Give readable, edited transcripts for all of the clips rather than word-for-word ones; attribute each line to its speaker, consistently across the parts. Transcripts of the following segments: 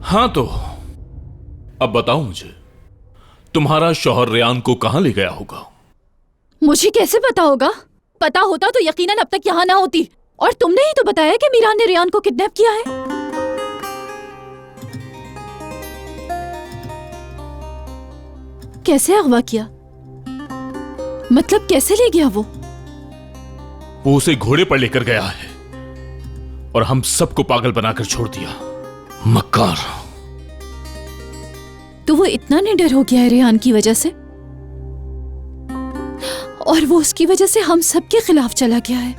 Speaker 1: हाँ तो अब बताओ मुझे, तुम्हारा शौहर रेयान को कहां ले गया होगा?
Speaker 2: मुझे कैसे पता होगा? पता होता तो यकीनन अब तक यहाँ ना होती। और तुमने ही तो बताया कि मीरान ने रेयान को किडनैप किया है। कैसे अगवा किया? मतलब कैसे ले गया वो
Speaker 1: उसे घोड़े पर लेकर गया है और हम सबको पागल बनाकर छोड़ दिया। मक्कार।
Speaker 2: तो वो इतना निडर हो गया है रेयान की वजह से, और वो उसकी वजह से हम सबके खिलाफ चला गया है।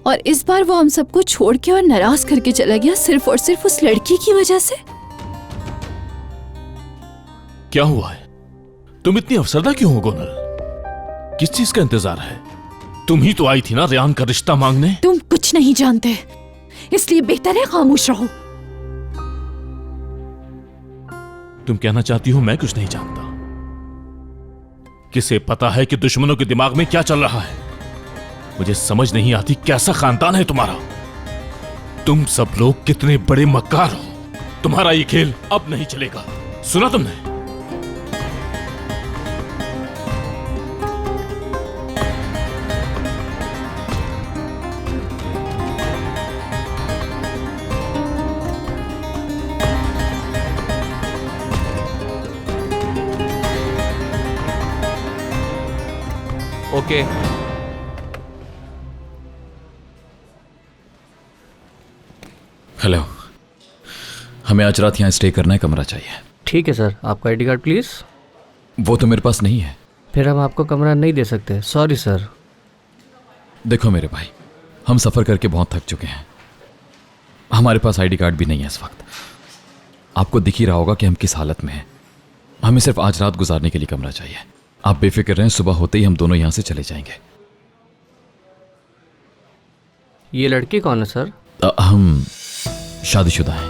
Speaker 2: और इस बार वो हम सबको छोड़ के और नाराज करके चला गया सिर्फ और सिर्फ उस लड़की की वजह से।
Speaker 1: क्या हुआ है? तुम इतनी अफसरदा क्यों हो गोनल? किस चीज का इंतजार है? तुम ही तो आई थी ना रेयान का रिश्ता मांगने।
Speaker 2: तुम कुछ नहीं जानते, इसलिए बेहतर है खामोश रहो।
Speaker 1: तुम कहना चाहती हो मैं कुछ नहीं जानता? किसे पता है कि दुश्मनों के दिमाग में क्या चल रहा है? मुझे समझ नहीं आती कैसा खानदान है तुम्हारा। तुम सब लोग कितने बड़े मक्कार हो। तुम्हारा ये खेल अब नहीं चलेगा। सुना तुमने?
Speaker 3: ओके।
Speaker 4: हेलो, हमें आज रात यहाँ स्टे करना है, कमरा चाहिए।
Speaker 3: ठीक है सर, आपका आईडी कार्ड प्लीज़।
Speaker 4: वो तो मेरे पास नहीं है।
Speaker 3: फिर हम आपको कमरा नहीं दे सकते, सॉरी सर।
Speaker 4: देखो मेरे भाई, हम सफ़र करके बहुत थक चुके हैं। हमारे पास आईडी कार्ड भी नहीं है इस वक्त। आपको दिख ही रहा होगा कि हम किस हालत में हैं। हमें सिर्फ आज रात गुजारने के लिए कमरा चाहिए। आप बेफिक्र रहें, सुबह होते ही हम दोनों यहाँ से चले जाएंगे।
Speaker 3: ये लड़की कौन है सर?
Speaker 4: हम शादीशुदा हैं।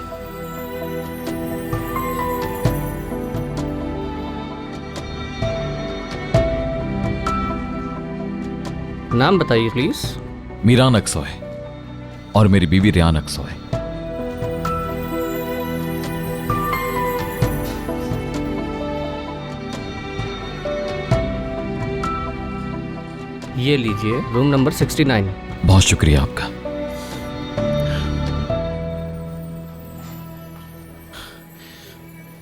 Speaker 3: नाम बताइए प्लीज।
Speaker 4: मीरान अक्सॉय और मेरी बीवी रेयान अक्सॉय।
Speaker 3: ये लीजिए, रूम नंबर 69।
Speaker 4: बहुत शुक्रिया आपका।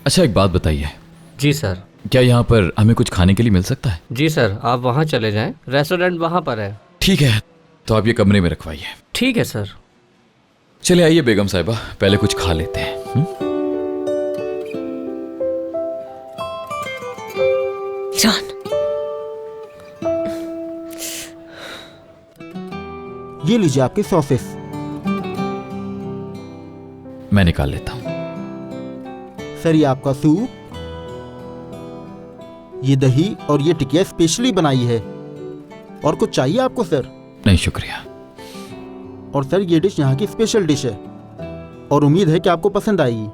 Speaker 4: अच्छा, एक बात बताइए।
Speaker 3: जी सर।
Speaker 4: क्या यहाँ पर हमें कुछ खाने के लिए मिल सकता है?
Speaker 3: जी सर, आप वहाँ चले जाएं, रेस्टोरेंट वहाँ पर है।
Speaker 4: ठीक है, तो आप ये कमरे में रखवाइए।
Speaker 3: ठीक है सर।
Speaker 4: चले आइए बेगम साहिबा, पहले कुछ खा लेते हैं।
Speaker 2: जान,
Speaker 5: ये लीजिए आपके सॉसेस।
Speaker 4: मैं निकाल लेता हूँ।
Speaker 5: सर ये आपका सूप, ये दही और ये टिकिया स्पेशली बनाई है। और कुछ चाहिए आपको सर?
Speaker 4: नहीं शुक्रिया।
Speaker 5: और सर ये डिश यहाँ की स्पेशल डिश है और उम्मीद है कि आपको पसंद आएगी।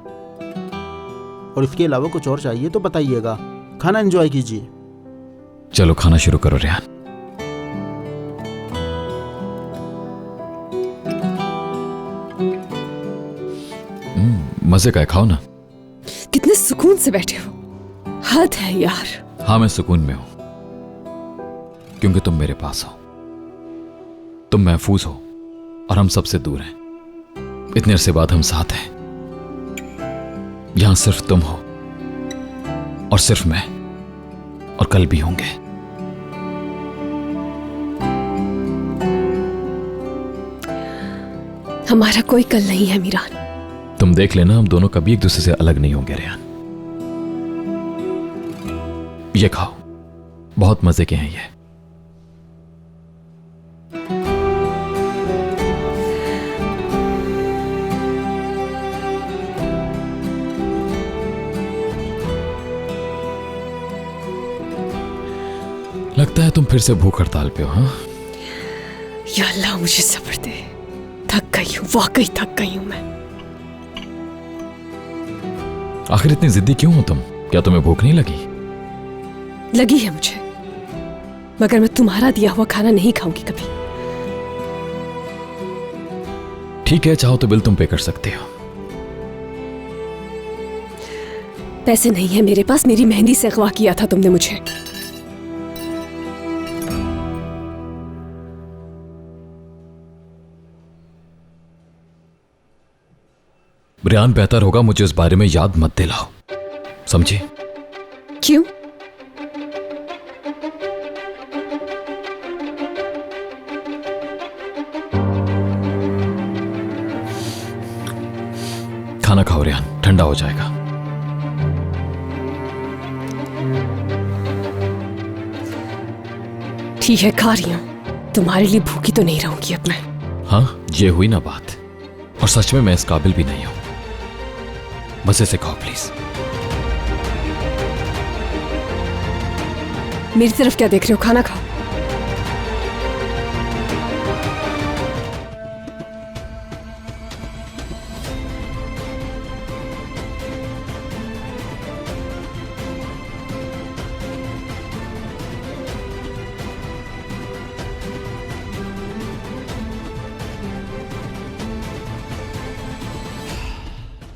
Speaker 5: और इसके अलावा कुछ और चाहिए तो बताइएगा। खाना एंजॉय कीजिए।
Speaker 4: चलो खाना शुरू करो रेयान। मजे का है, खाओ ना।
Speaker 2: कितने सुकून से बैठे हो, हद है यार।
Speaker 4: हाँ मैं सुकून में हूं क्योंकि तुम मेरे पास हो। तुम महफूज हो और हम सबसे दूर हैं। इतने अरसे बाद हम साथ हैं। यहां सिर्फ तुम हो और सिर्फ मैं, और कल भी होंगे।
Speaker 2: हमारा कोई कल नहीं है मीरान।
Speaker 4: तुम देख लेना, हम दोनों कभी एक दूसरे से अलग नहीं होंगे रेयान। ये खाओ, बहुत मजे के हैं ये। लगता है तुम फिर से भूख हड़ताल पे हो। हाँ
Speaker 2: या अल्लाह मुझे सब्र दे, थक गई हूँ, वाकई थक गई हूँ मैं।
Speaker 4: आखिर इतनी जिद्दी क्यों हो तुम? क्या तुम्हें भूख नहीं लगी?
Speaker 2: लगी है मुझे, मगर मैं तुम्हारा दिया हुआ खाना नहीं खाऊंगी कभी।
Speaker 4: ठीक है, चाहो तो बिल तुम पे कर सकते हो।
Speaker 6: पैसे नहीं है मेरे पास, मेरी मेहंदी से अगवा किया था तुमने मुझे।
Speaker 4: रियान, बेहतर होगा मुझे उस बारे में याद मत दिलाओ, समझे?
Speaker 6: क्यों?
Speaker 4: खाना खाओ रियान, ठंडा हो जाएगा।
Speaker 6: ठीक है, खा रही हूं। तुम्हारे लिए भूखी तो नहीं रहूंगी अब मैं।
Speaker 4: हाँ, ये हुई ना बात। और सच में मैं इस काबिल भी नहीं हूं। बस इसे खाओ प्लीज।
Speaker 6: मेरी तरफ क्या देख रहे हो? खाना खाओ।